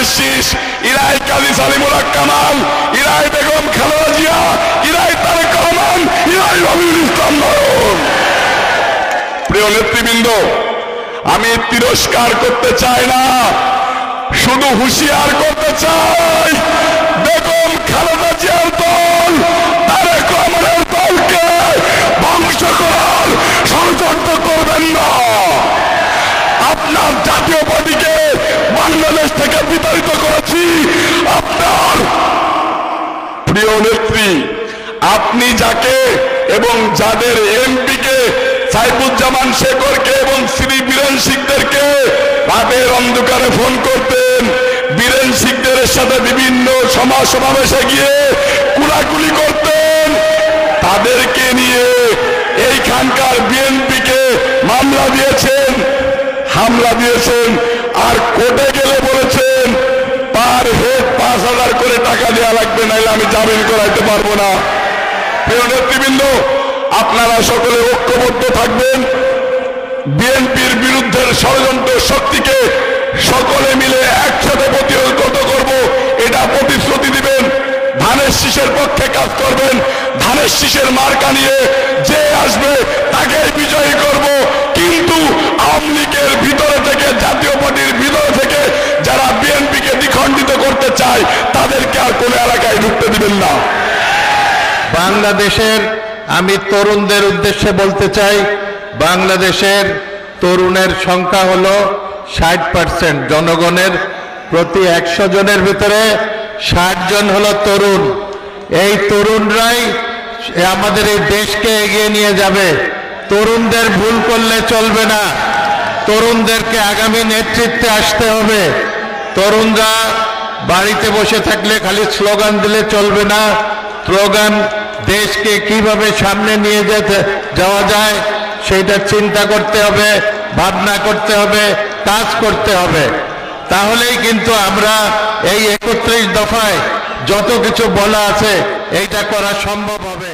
ধানের শীষ, ইরাই কাজী সালিমুল হক কামাল, ইরাই বেগম খালেদা জিয়া, ইরাই তারেক রহমান, ইরাই রবিউল ইসলাম নয়ন। প্রিয় নেতৃবৃন্দ, আমি তিরস্কার করতে চাই না, শুধু হুঁশিয়ার করতে চাই, বেগম খালেদা জিয়ার দল তারেক রহমানের দলকে ধ্বংস করার ষড়যন্ত্র করবেন না। আপনার জাতীয় পার্টিকে বাংলাদেশ থেকে বিতাড়িত করেছি আপনার প্রিয় নেত্রী, আপনি যাকে এবং যাদের এমপিকে সাইফুজ্জামান শেখরকে এবং শ্রী বীরেন শিকদেরকে রাতের অন্ধকারে ফোন করতেন, বীরেন শিকদের সাথে বিভিন্ন সমাবেশে গিয়ে কুলাকুলি করতেন, তাদেরকে নিয়ে এইখানকার বিএনপিকে মামলা দিয়েছেন, হামলা দিয়েছেন, আর কোর্টে গেলে বলেছেন পার হেড 5,000 করে টাকা দেওয়া লাগবে, নাইলে আমি জামিন করাইতে পারবো না। প্রিয় নেতৃবৃন্দ, আপনারা সকলে ঐক্যবদ্ধ থাকবেন, বিএনপির বিরুদ্ধে ষড়যন্ত্র শক্তিকে সকলে মিলে একসাথে প্রতিহত করব, এটা প্রতিশ্রুতি দিবেন। ধানের শীষের পক্ষে কাজ করবেন, ধানের শীষের মার্কা নিয়ে যে আসবে তাকে বিজয়ী করব, কিন্তু আওয়ামী লীগের ভিতরে থেকে, জাতীয় পার্টির ভিতরে থেকে যারা বিএনপিকে দ্বিখণ্ডিত করতে চায় তাদেরকে আর কোন এলাকায় ঢুকতে দিবেন না। বাংলাদেশের আমি তরুণদের উদ্দেশ্যে বলতে চাই, বাংলাদেশের তরুণের সংখ্যা হলো 60%, জনগণের প্রতি 100 জনের ভিতরে 60 জন হলো তরুণ। এই তরুণরাই আমাদের এই দেশকে এগিয়ে নিয়ে যাবে। তরুণদের ভুল করলে চলবে না, তরুণদেরকে আগামী নেতৃত্বে আসতে হবে। তরুণরা বাড়িতে বসে থাকলে খালি স্লোগান দিলে চলবে না, স্লোগান দেশকে কিভাবে সামনে নিয়ে যাওয়া যায় সেটা চিন্তা করতে হবে, ভাবনা করতে হবে, কাজ করতে হবে। তাহলেই কিন্তু আমরা এই 31 দফায় যত কিছু বলা আছে এইটা করা সম্ভব হবে।